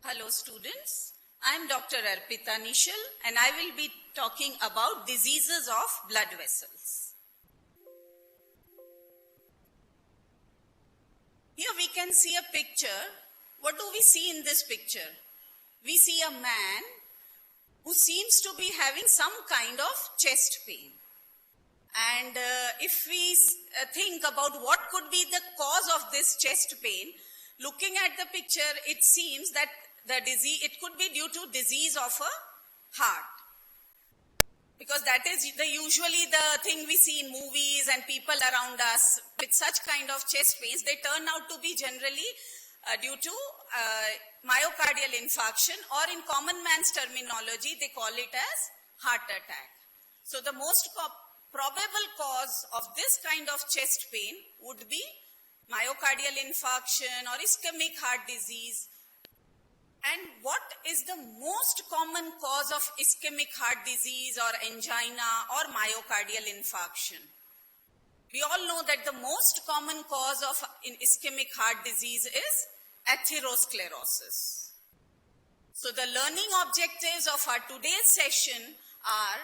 Hello students, I am Dr. Arpita Nishal and I will be talking about diseases of blood vessels. Here we can see a picture. What do we see in this picture? We see a man who seems to be having some kind of chest pain. And if we think about what could be the cause of this chest pain, looking at the picture, it seems that the disease, it could be due to disease of a heart. Because that is usually the thing we see in movies and people around us with such kind of chest pains, they turn out to be generally due to myocardial infarction, or in common man's terminology, they call it as heart attack. So the most probable cause of this kind of chest pain would be myocardial infarction or ischemic heart disease. And what is the most common cause of ischemic heart disease or angina or myocardial infarction? We all know that the most common cause of ischemic heart disease is atherosclerosis. So the learning objectives of our today's session are,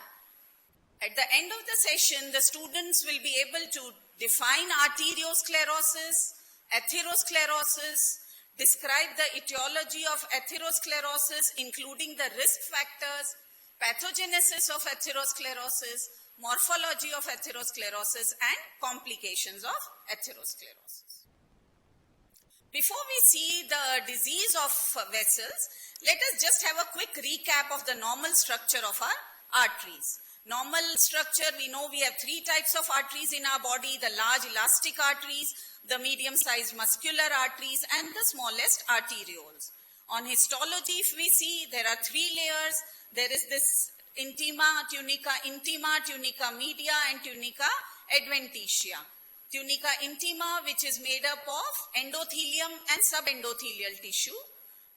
at the end of the session, the students will be able to define arteriosclerosis, atherosclerosis, describe the etiology of atherosclerosis, including the risk factors, pathogenesis of atherosclerosis, morphology of atherosclerosis, and complications of atherosclerosis. Before we see the disease of vessels, let us just have a quick recap of the normal structure of our arteries. Normal structure, we know we have three types of arteries in our body: the large elastic arteries, the medium-sized muscular arteries, and the smallest arterioles. On histology, if we see, there are three layers. There is this tunica intima, tunica media, and tunica adventitia. Tunica intima, which is made up of endothelium and subendothelial tissue.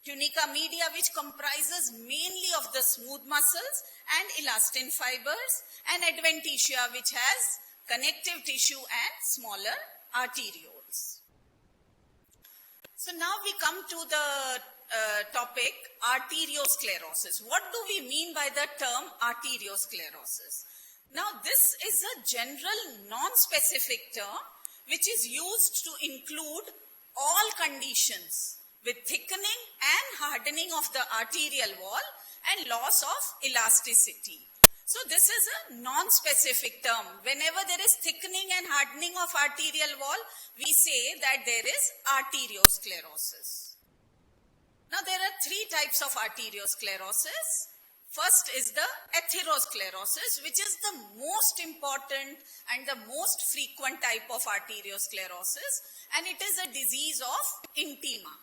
Tunica media, which comprises mainly of the smooth muscles and elastin fibers, and adventitia, which has connective tissue and smaller arterioles. So now we come to the topic arteriosclerosis. What do we mean by the term arteriosclerosis? Now this is a general non-specific term which is used to include all conditions with thickening and hardening of the arterial wall and loss of elasticity. So this is a non-specific term. Whenever there is thickening and hardening of arterial wall, we say that there is arteriosclerosis. Now there are three types of arteriosclerosis. First is the atherosclerosis, which is the most important and the most frequent type of arteriosclerosis, and it is a disease of intima.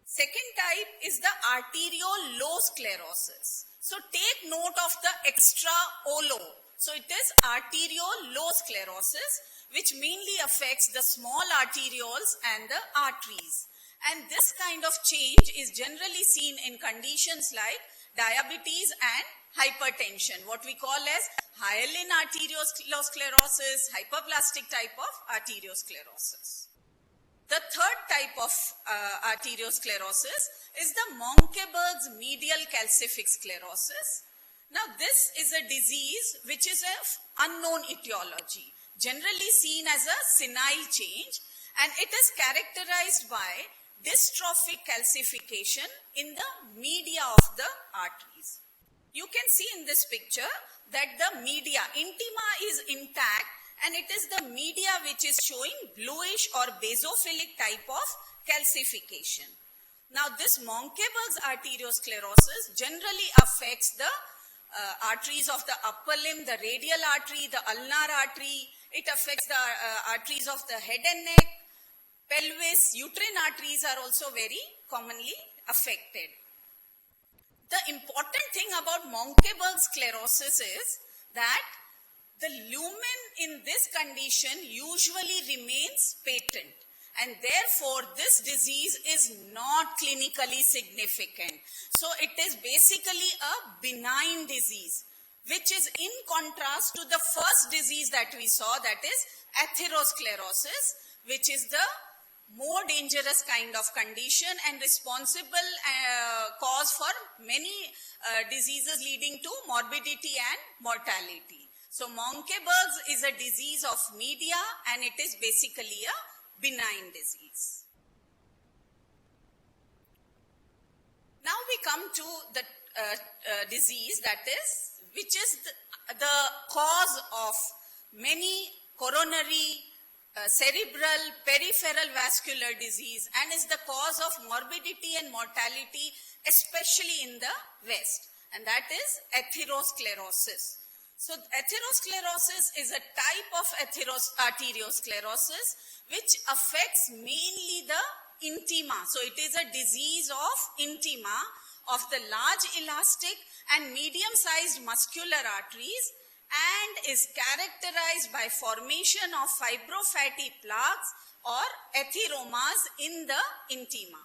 Second type is the arteriolosclerosis. So take note of the extra olo. So it is arteriolosclerosis, which mainly affects the small arterioles and the arteries. And this kind of change is generally seen in conditions like diabetes and hypertension, what we call as hyaline arteriosclerosis, hyperplastic type of arteriosclerosis. The third type of arteriosclerosis is the Monckeberg's medial calcific sclerosis. Now this is a disease which is of unknown etiology, generally seen as a senile change, and it is characterized by dystrophic calcification in the media of the arteries. You can see in this picture that the media, intima, is intact, and it is the media which is showing bluish or basophilic type of calcification. Now this Monckeberg's arteriosclerosis generally affects the arteries of the upper limb, the radial artery, the ulnar artery. It affects the arteries of the head and neck, pelvis, uterine arteries are also very commonly affected. The important thing about Monckeberg's sclerosis is that the lumen in this condition usually remains patent, and therefore this disease is not clinically significant. So it is basically a benign disease, which is in contrast to the first disease that we saw, that is atherosclerosis, which is the more dangerous kind of condition and responsible cause for many diseases leading to morbidity and mortality. So Monckeberg's is a disease of media, and it is basically a benign disease. Now we come to the disease which is the cause of many coronary, cerebral, peripheral vascular disease, and is the cause of morbidity and mortality, especially in the West, and that is atherosclerosis. So atherosclerosis is a type of arteriosclerosis which affects mainly the intima. So it is a disease of intima of the large elastic and medium-sized muscular arteries, and is characterized by formation of fibrofatty plaques or atheromas in the intima.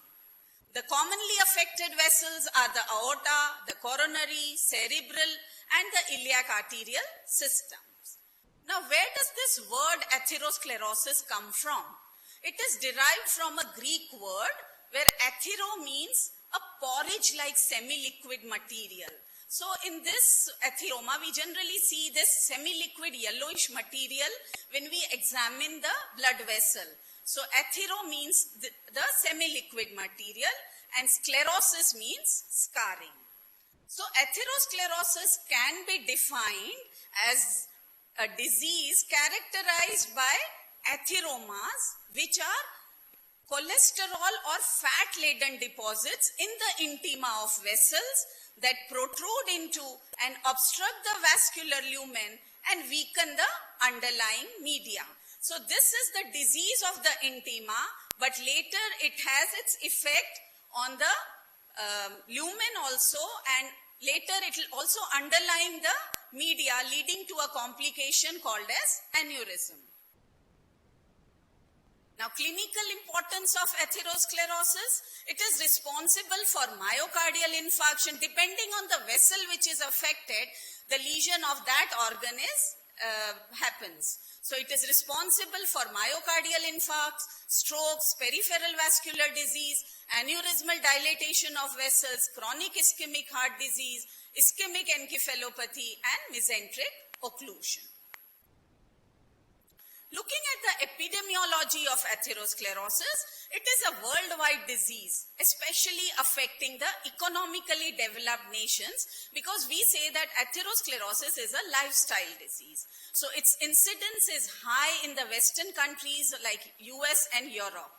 The commonly affected vessels are the aorta, the coronary, cerebral, and the iliac arterial systems. Now, where does this word atherosclerosis come from? It is derived from a Greek word where athero means a porridge-like semi-liquid material. So in this atheroma, we generally see this semi-liquid yellowish material when we examine the blood vessel. So athero means the semi-liquid material, and sclerosis means scarring. So atherosclerosis can be defined as a disease characterized by atheromas, which are cholesterol or fat-laden deposits in the intima of vessels that protrude into and obstruct the vascular lumen and weaken the underlying media. So this is the disease of the intima, but later it has its effect on the lumen also, and later it will also underline the media, leading to a complication called as aneurysm. Now, clinical importance of atherosclerosis, it is responsible for myocardial infarction. Depending on the vessel which is affected, the lesion of that organ happens. So it is responsible for myocardial infarcts, strokes, peripheral vascular disease, aneurysmal dilatation of vessels, chronic ischemic heart disease, ischemic encephalopathy, and mesenteric occlusion. Looking at the epidemiology of atherosclerosis, it is a worldwide disease, especially affecting the economically developed nations, because we say that atherosclerosis is a lifestyle disease. So its incidence is high in the Western countries like US and Europe.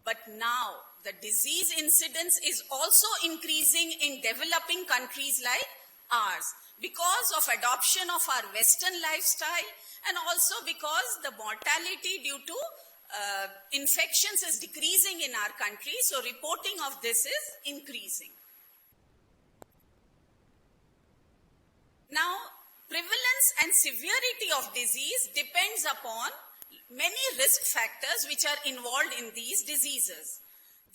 But now the disease incidence is also increasing in developing countries like ours because of adoption of our Western lifestyle, and also because the mortality due to infections is decreasing in our country, so reporting of this is increasing. Now, prevalence and severity of disease depends upon many risk factors which are involved in these diseases.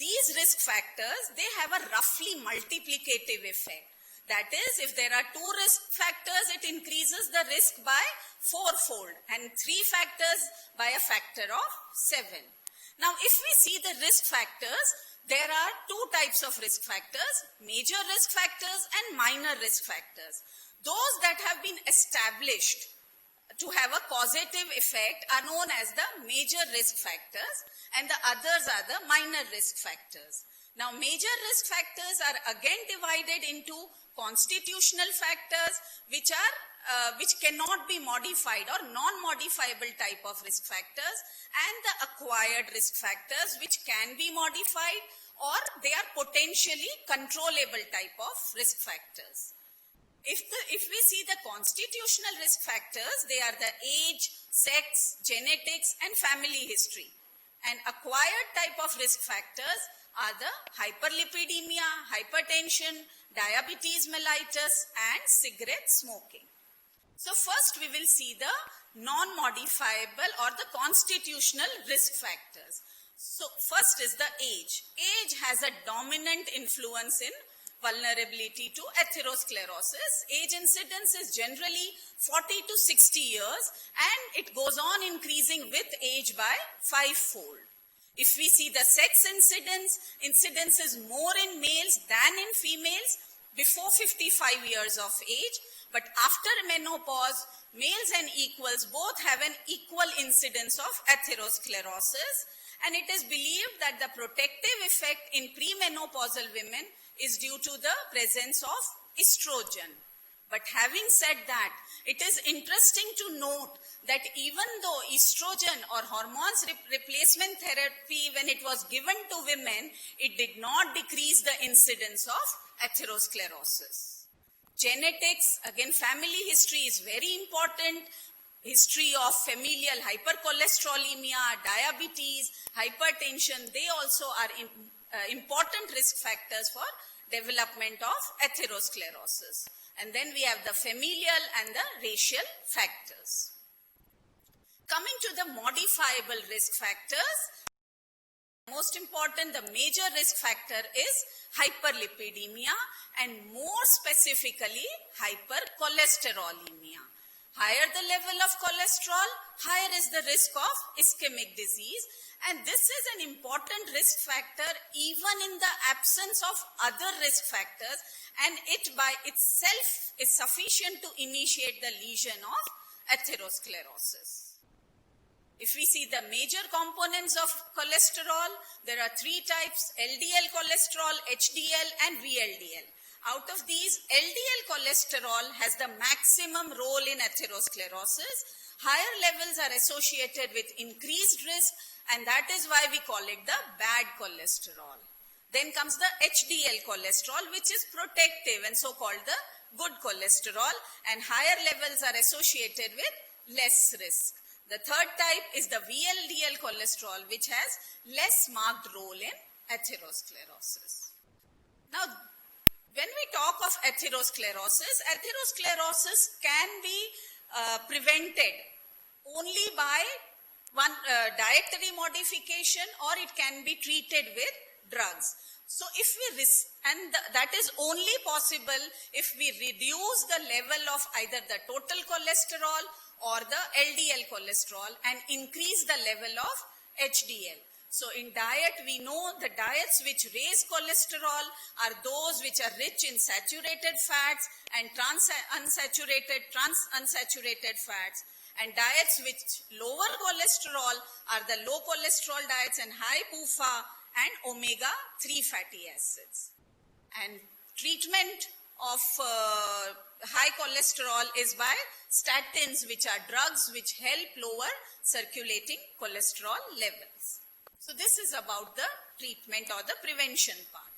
These risk factors, they have a roughly multiplicative effect. That is, if there are 2 risk factors, it increases the risk by 4-fold, and 3 factors by a factor of 7. Now, if we see the risk factors, there are 2 types of risk factors, major risk factors and minor risk factors. Those that have been established to have a causative effect are known as the major risk factors, and the others are the minor risk factors. Now, major risk factors are again divided into constitutional factors, which cannot be modified, or non-modifiable type of risk factors, and the acquired risk factors, which can be modified, or they are potentially controllable type of risk factors. If we see the constitutional risk factors, they are the age, sex, genetics, and family history. And acquired type of risk factors are the hyperlipidemia, hypertension, diabetes mellitus, and cigarette smoking. So first we will see the non-modifiable or the constitutional risk factors. So first is the age. Age has a dominant influence in vulnerability to atherosclerosis. Age incidence is generally 40 to 60 years, and it goes on increasing with age by 5-fold. If we see the sex incidence is more in males than in females before 55 years of age, but after menopause, males and equals both have an equal incidence of atherosclerosis, and it is believed that the protective effect in premenopausal women is due to the presence of estrogen. But having said that, it is interesting to note that even though estrogen or hormones replacement therapy, when it was given to women, it did not decrease the incidence of atherosclerosis. Genetics, again, family history is very important. History of familial hypercholesterolemia, diabetes, hypertension, they also are important risk factors for development of atherosclerosis. And then we have the familial and the racial factors. Coming to the modifiable risk factors, most important, the major risk factor is hyperlipidemia, and more specifically hypercholesterolemia. Higher the level of cholesterol, higher is the risk of ischemic disease, and this is an important risk factor even in the absence of other risk factors, and it by itself is sufficient to initiate the lesion of atherosclerosis. If we see the major components of cholesterol, there are three types: LDL cholesterol, HDL, and VLDL. Out of these, LDL cholesterol has the maximum role in atherosclerosis. Higher levels are associated with increased risk, and that is why we call it the bad cholesterol. Then comes the HDL cholesterol, which is protective and so called the good cholesterol, and higher levels are associated with less risk. The third type is the VLDL cholesterol, which has less marked role in atherosclerosis. Now, when we talk of atherosclerosis, atherosclerosis can be prevented only by one dietary modification, or it can be treated with drugs. So if we, that is only possible if we reduce the level of either the total cholesterol or the LDL cholesterol and increase the level of HDL. So in diet, we know the diets which raise cholesterol are those which are rich in saturated fats and unsaturated fats. And diets which lower cholesterol are the low cholesterol diets and high PUFA and omega-3 fatty acids. And treatment of high cholesterol is by statins, which are drugs which help lower circulating cholesterol levels. So this is about the treatment or the prevention part.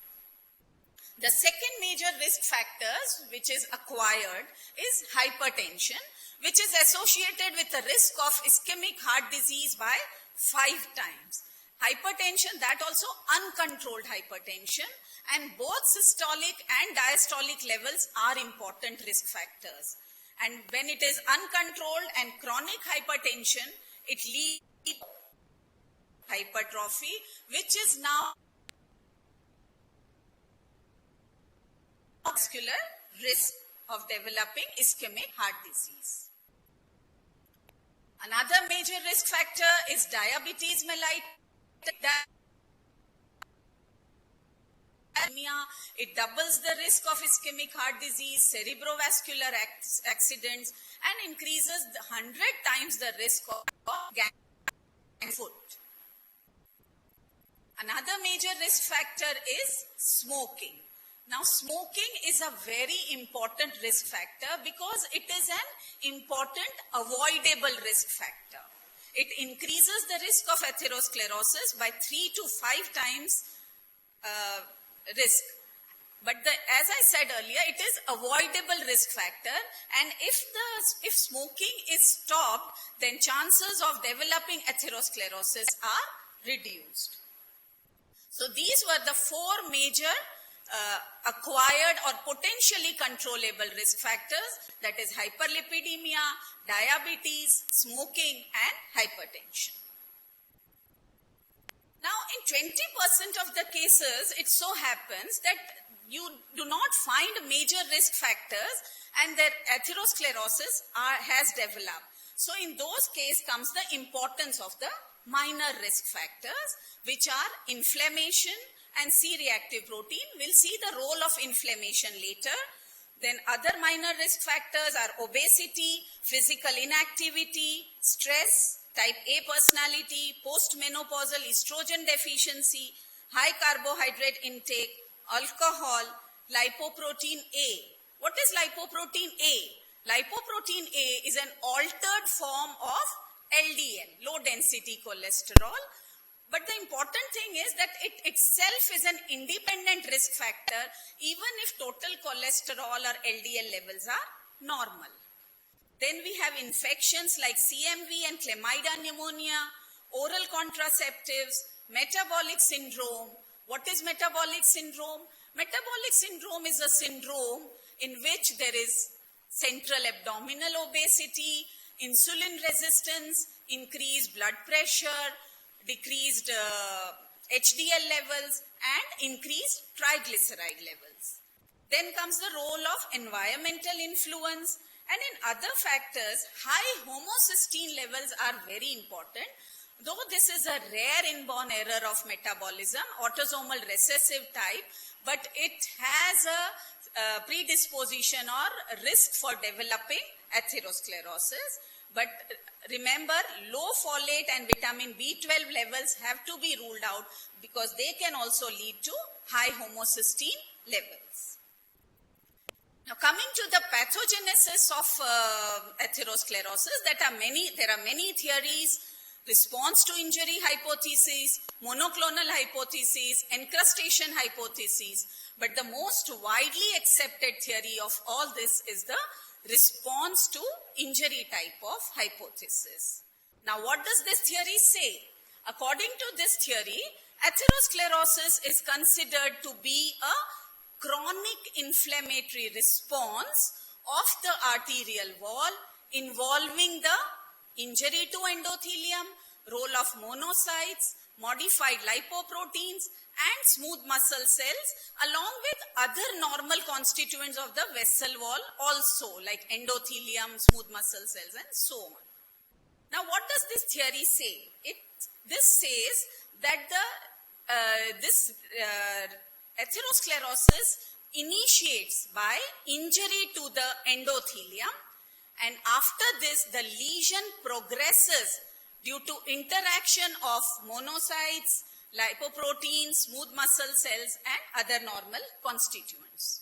The second major risk factors which is acquired is hypertension, which is associated with the risk of ischemic heart disease by 5 times. Hypertension, that also uncontrolled hypertension, and both systolic and diastolic levels are important risk factors. And when it is uncontrolled and chronic hypertension, it leads to hypertrophy, which is now vascular risk of developing ischemic heart disease. Another major risk factor is diabetes mellitus. It doubles the risk of ischemic heart disease, cerebrovascular accidents, and increases 100 times the risk of gang foot. Another major risk factor is smoking. Now, smoking is a very important risk factor because it is an important avoidable risk factor. It increases the risk of atherosclerosis by 3 to 5 times risk. But as I said earlier, it is avoidable risk factor, and if smoking is stopped, then chances of developing atherosclerosis are reduced. So these were the 4 major acquired or potentially controllable risk factors, that is hyperlipidemia, diabetes, smoking, and hypertension. Now, in 20% of the cases, it so happens that you do not find major risk factors and their atherosclerosis has developed. So in those cases comes the importance of the minor risk factors, which are inflammation and C-reactive protein. We'll see the role of inflammation later. Then other minor risk factors are obesity, physical inactivity, stress, type A personality, postmenopausal estrogen deficiency, high carbohydrate intake, alcohol, lipoprotein A. What is lipoprotein A? Lipoprotein A is an altered form of LDL, low density cholesterol. But the important thing is that it itself is an independent risk factor even if total cholesterol or LDL levels are normal. Then we have infections like CMV and chlamydia pneumonia, oral contraceptives, metabolic syndrome. What is metabolic syndrome? Metabolic syndrome is a syndrome in which there is central abdominal obesity, insulin resistance, increased blood pressure, decreased HDL levels, and increased triglyceride levels. Then comes the role of environmental influence, and in other factors, high homocysteine levels are very important. Though this is a rare inborn error of metabolism, autosomal recessive type, but it has a predisposition or risk for developing atherosclerosis. But remember, low folate and vitamin B12 levels have to be ruled out because they can also lead to high homocysteine levels. Now, coming to the pathogenesis of atherosclerosis, there are many theories: response to injury hypothesis, monoclonal hypothesis, encrustation hypothesis. But the most widely accepted theory of all this is the response to injury type of hypothesis. Now, what does this theory say? According to this theory, atherosclerosis is considered to be a chronic inflammatory response of the arterial wall involving the injury to endothelium, role of monocytes, modified lipoproteins, and smooth muscle cells, along with other normal constituents of the vessel wall also, like endothelium, smooth muscle cells, and so on. Now, what does this theory say? This says that atherosclerosis initiates by injury to the endothelium, and after this, the lesion progresses due to interaction of monocytes, lipoproteins, smooth muscle cells, and other normal constituents.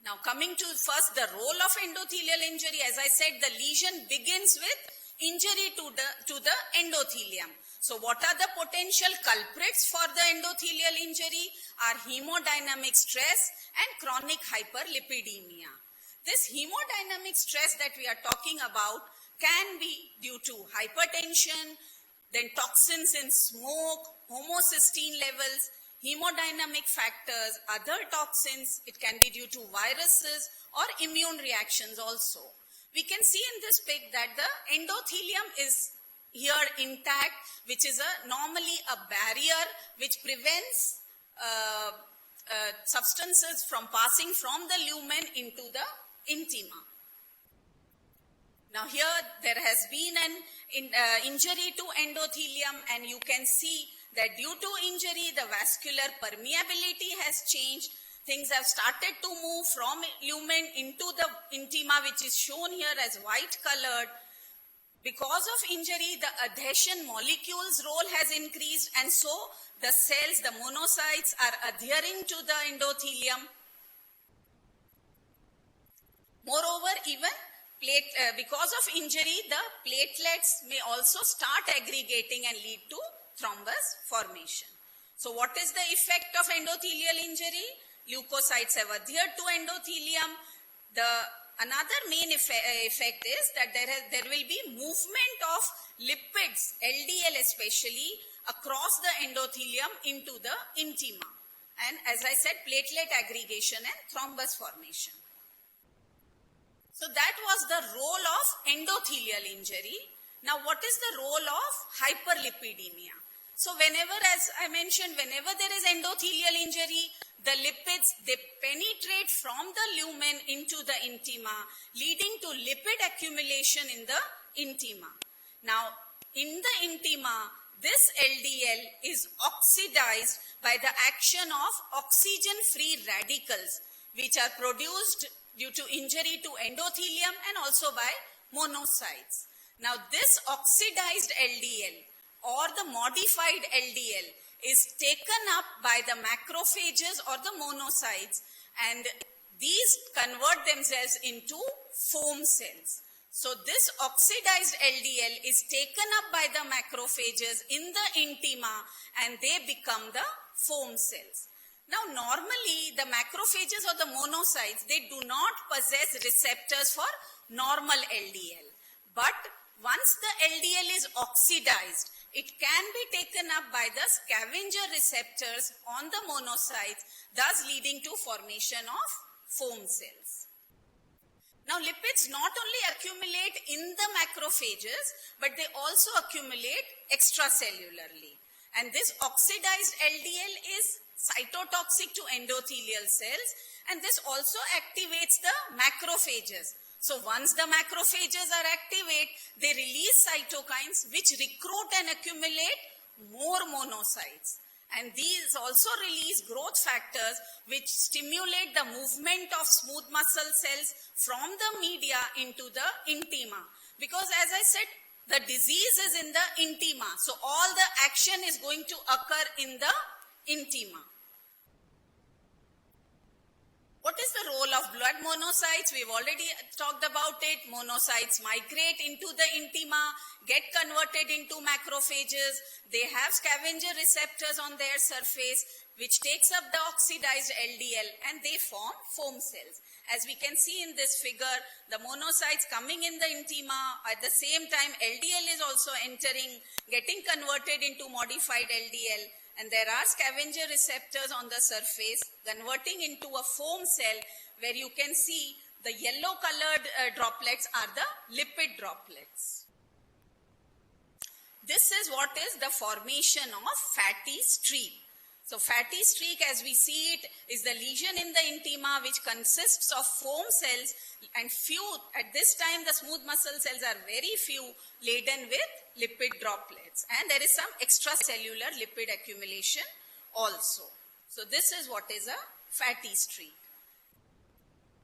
Now, coming to first the role of endothelial injury, as I said, the lesion begins with injury to the endothelium. So, what are the potential culprits for the endothelial injury? Are hemodynamic stress and chronic hyperlipidemia. This hemodynamic stress that we are talking about can be due to hypertension, then toxins in smoke, homocysteine levels, hemodynamic factors, other toxins. It can be due to viruses or immune reactions also. We can see in this pic that the endothelium is here intact, which is normally a barrier which prevents substances from passing from the lumen into the intima. Now here there has been an injury to endothelium, and you can see that due to injury the vascular permeability has changed. Things have started to move from lumen into the intima, which is shown here as white colored. Because of injury, the adhesion molecules role has increased, and so the cells, the monocytes, are adhering to the endothelium. Moreover, even because of injury, the platelets may also start aggregating and lead to thrombus formation. So what is the effect of endothelial injury? Leukocytes have adhered to endothelium. Another main effect is that there will be movement of lipids, LDL especially, across the endothelium into the intima. And as I said, platelet aggregation and thrombus formation. So that was the role of endothelial injury. Now, what is the role of hyperlipidemia? So whenever, as I mentioned, whenever there is endothelial injury, the lipids, they penetrate from the lumen into the intima, leading to lipid accumulation in the intima. Now, in the intima, this LDL is oxidized by the action of oxygen-free radicals, which are produced due to injury to endothelium and also by monocytes. Now, this oxidized LDL or the modified LDL is taken up by the macrophages or the monocytes, and these convert themselves into foam cells. So this oxidized LDL is taken up by the macrophages in the intima and they become the foam cells. Now normally the macrophages or the monocytes, they do not possess receptors for normal LDL. But once the LDL is oxidized, it can be taken up by the scavenger receptors on the monocytes, thus leading to formation of foam cells. Now, lipids not only accumulate in the macrophages, but they also accumulate extracellularly. And this oxidized LDL is cytotoxic to endothelial cells, and this also activates the macrophages. So, once the macrophages are activated, they release cytokines which recruit and accumulate more monocytes. And these also release growth factors which stimulate the movement of smooth muscle cells from the media into the intima. Because as I said, the disease is in the intima. So all the action is going to occur in the intima. What is the role of blood monocytes? We've already talked about it. Monocytes migrate into the intima, get converted into macrophages. They have scavenger receptors on their surface, which takes up the oxidized LDL, and they form foam cells. As we can see in this figure, the monocytes coming in the intima, at the same time LDL is also entering, getting converted into modified LDL. And there are scavenger receptors on the surface converting into a foam cell where you can see the yellow colored droplets are the lipid droplets. This is what is the formation of fatty streak. So fatty streak, as we see it, is the lesion in the intima which consists of foam cells, and few, at this time the smooth muscle cells are very few, laden with lipid droplets. And there is some extracellular lipid accumulation also. So this is what is a fatty streak.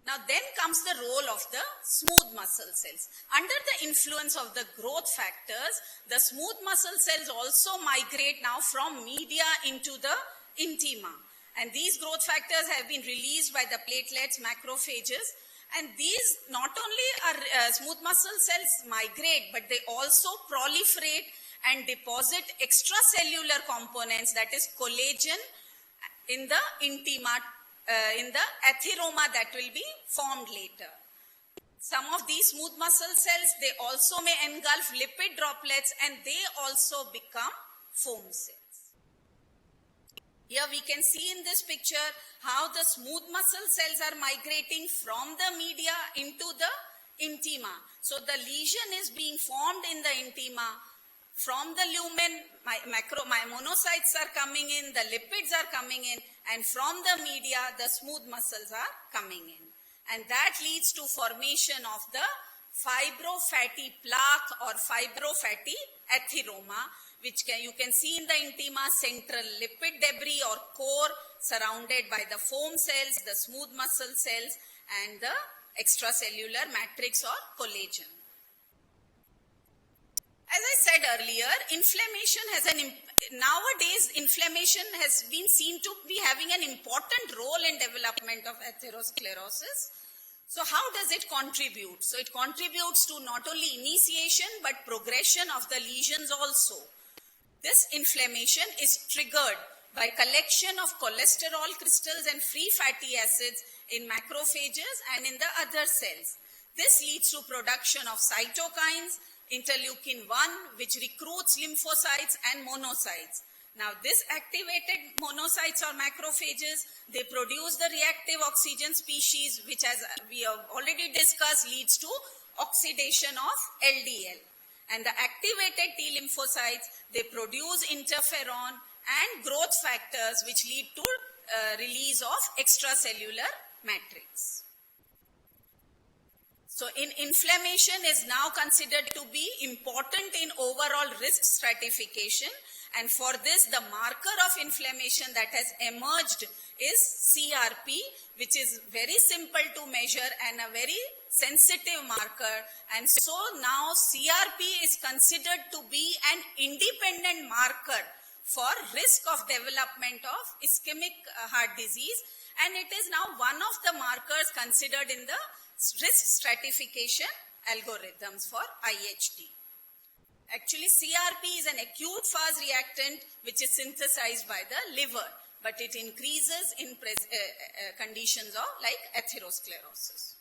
Now then comes the role of the smooth muscle cells. Under the influence of the growth factors, the smooth muscle cells also migrate now from media into the intima. And these growth factors have been released by the platelets, macrophages. And these not only are smooth muscle cells migrate, but they also proliferate and deposit extracellular components, that is collagen, in the intima, in the atheroma that will be formed later. Some of these smooth muscle cells, they also may engulf lipid droplets and they also become foam cells. Here we can see in this picture how the smooth muscle cells are migrating from the media into the intima. So the lesion is being formed in the intima. From the lumen, my monocytes are coming in, the lipids are coming in, and from the media, the smooth muscles are coming in. And that leads to formation of the fibrofatty plaque or fibrofatty atheroma, which you can see in the intima, central lipid debris or core surrounded by the foam cells, the smooth muscle cells, and the extracellular matrix or collagen. As I said earlier, nowadays inflammation has been seen to be having an important role in development of atherosclerosis. So how does it contribute? So it contributes to not only initiation but progression of the lesions also. This inflammation is triggered by collection of cholesterol crystals and free fatty acids in macrophages and in the other cells. This leads to production of cytokines, interleukin-1, which recruits lymphocytes and monocytes. Now this activated monocytes or macrophages, they produce the reactive oxygen species, which as we have already discussed leads to oxidation of LDL. And the activated T lymphocytes, they produce interferon and growth factors which lead to release of extracellular matrix. So inflammation is now considered to be important in overall risk stratification, and for this the marker of inflammation that has emerged is CRP, which is very simple to measure and a very sensitive marker, and so now CRP is considered to be an independent marker for risk of development of ischemic heart disease, and it is now one of the markers considered in the risk stratification algorithms for IHD. Actually, CRP is an acute fast reactant which is synthesized by the liver, but it increases in conditions of like atherosclerosis.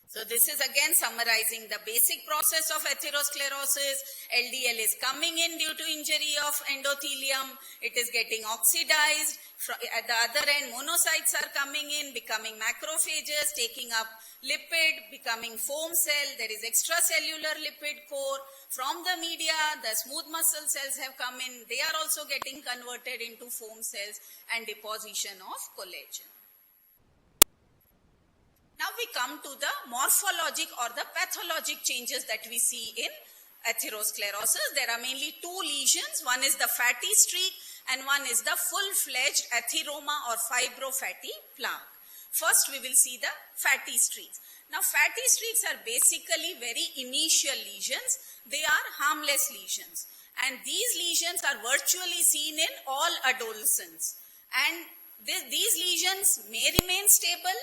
So this is again summarizing the basic process of atherosclerosis. LDL is coming in due to injury of endothelium. It is getting oxidized. At the other end, monocytes are coming in, becoming macrophages, taking up lipid, becoming foam cell. There is extracellular lipid core. From the media, the smooth muscle cells have come in. They are also getting converted into foam cells and deposition of collagen. Now we come to the morphologic or the pathologic changes that we see in atherosclerosis. There are mainly two lesions. One is the fatty streak and one is the full-fledged atheroma or fibrofatty plaque. First we will see the fatty streaks. Now fatty streaks are basically very initial lesions. They are harmless lesions, and these lesions are virtually seen in all adolescents, and these lesions may remain stable.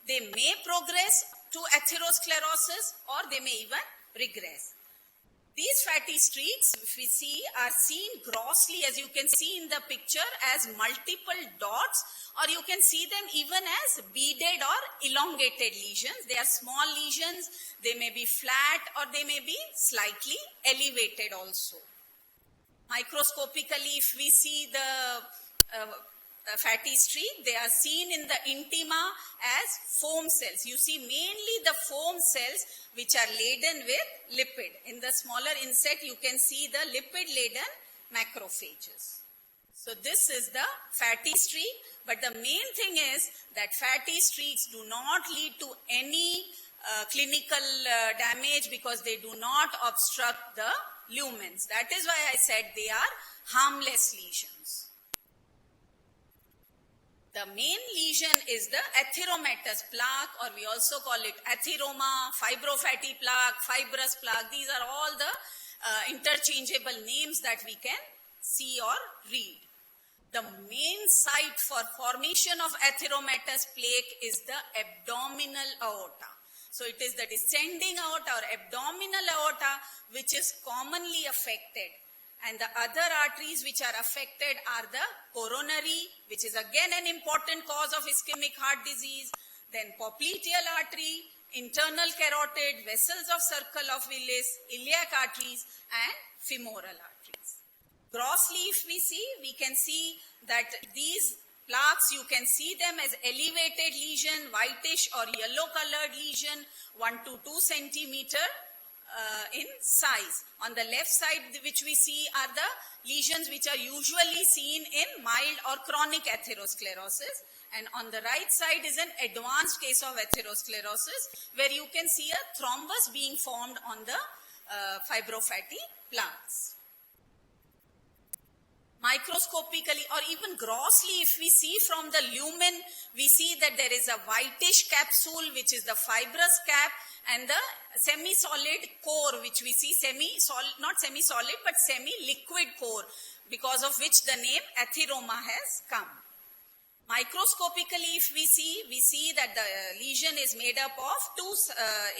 They may progress to atherosclerosis or they may even regress. These fatty streaks, if we see, are seen grossly, as you can see in the picture, as multiple dots, or you can see them even as beaded or elongated lesions. They are small lesions. They may be flat or they may be slightly elevated also. Microscopically, if we see the fatty streak, they are seen in the intima as foam cells. You see mainly the foam cells which are laden with lipid. In the smaller insect, you can see the lipid-laden macrophages. So this is the fatty streak, but the main thing is that fatty streaks do not lead to any clinical damage because they do not obstruct the lumens. That is why I said they are harmless lesions. The main lesion is the atheromatous plaque, or we also call it atheroma, fibrofatty plaque, fibrous plaque. These are all the interchangeable names that we can see or read. The main site for formation of atheromatous plaque is the abdominal aorta. So it is the descending aorta or abdominal aorta which is commonly affected. And the other arteries which are affected are the coronary, which is again an important cause of ischemic heart disease, then popliteal artery, internal carotid, vessels of circle of Willis, iliac arteries, and femoral arteries. Grossly, if we see, we can see that these plaques, you can see them as elevated lesion, whitish or yellow colored lesion, 1 to 2 centimeter in size. On the left side, which we see are the lesions which are usually seen in mild or chronic atherosclerosis, and on the right side is an advanced case of atherosclerosis where you can see a thrombus being formed on the fibrofatty plaques. Microscopically or even grossly, if we see from the lumen, we see that there is a whitish capsule which is the fibrous cap, and the semi-solid core which we see not semi-solid but semi-liquid core, because of which the name atheroma has come. Microscopically, if we see that the lesion is made up of two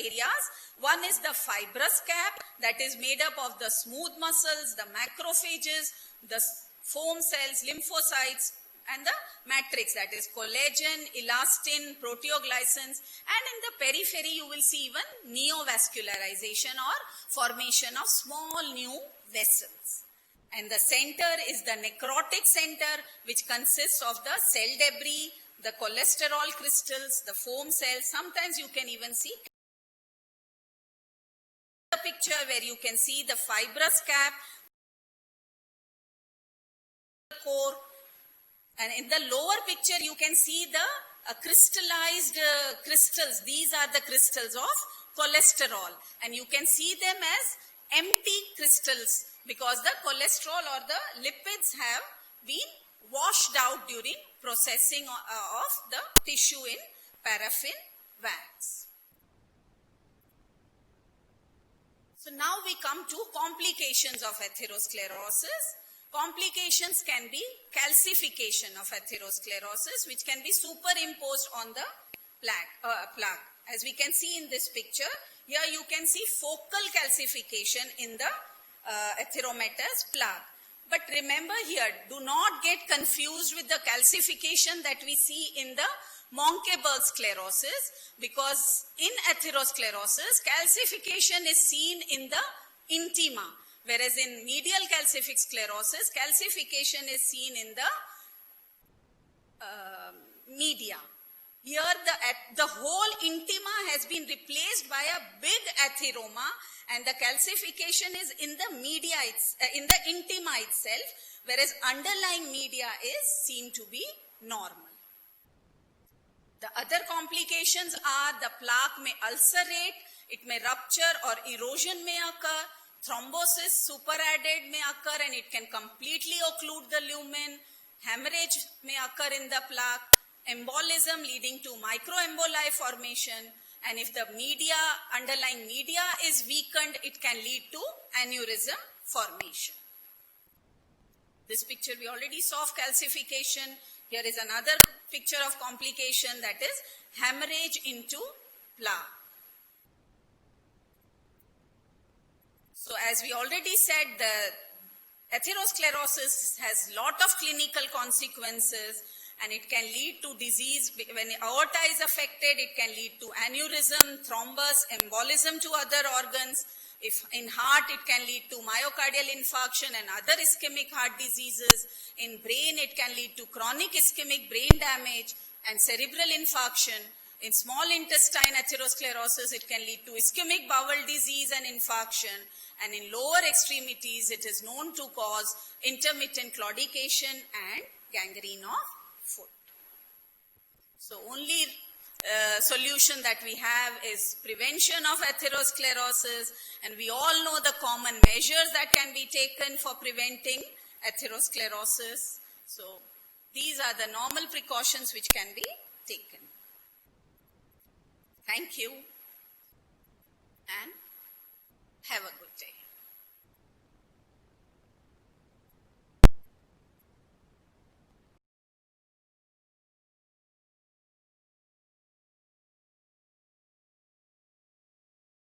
areas. One is the fibrous cap that is made up of the smooth muscles, the macrophages, the foam cells, lymphocytes, and the matrix, that is collagen, elastin, proteoglycans, and in the periphery you will see even neovascularization or formation of small new vessels. And the center is the necrotic center, which consists of the cell debris, the cholesterol crystals, the foam cells. Sometimes you can even see the picture where you can see the fibrous cap, core, and in the lower picture you can see the crystallized crystals. These are the crystals of cholesterol, and you can see them as empty crystals because the cholesterol or the lipids have been washed out during processing of the tissue in paraffin wax. So now we come to complications of atherosclerosis. Complications can be calcification of atherosclerosis, which can be superimposed on the plaque. As we can see in this picture, here you can see focal calcification in the atheromatous plaque. But remember here, do not get confused with the calcification that we see in the Monckeberg sclerosis, because in atherosclerosis, calcification is seen in the intima, whereas in medial calcific sclerosis, calcification is seen in the media. Here the whole intima has been replaced by a big atheroma, and the calcification is in the media, in the intima itself, whereas underlying media is seen to be normal. The other complications are the plaque may ulcerate, it may rupture or erosion may occur, thrombosis superadded may occur and it can completely occlude the lumen, hemorrhage may occur in the plaque, embolism leading to microemboli formation, and if the underlying media is weakened, it can lead to aneurysm formation. This picture we already saw of calcification. Here is another picture of complication, that is hemorrhage into plaque. So as we already said, the atherosclerosis has lot of clinical consequences, and it can lead to disease. When aorta is affected, it can lead to aneurysm, thrombus, embolism to other organs. If in heart, it can lead to myocardial infarction and other ischemic heart diseases. In brain, it can lead to chronic ischemic brain damage and cerebral infarction. In small intestine atherosclerosis, it can lead to ischemic bowel disease and infarction. And in lower extremities, it is known to cause intermittent claudication and gangrene of foot. So only solution that we have is prevention of atherosclerosis, and we all know the common measures that can be taken for preventing atherosclerosis. So these are the normal precautions which can be taken. Thank you. And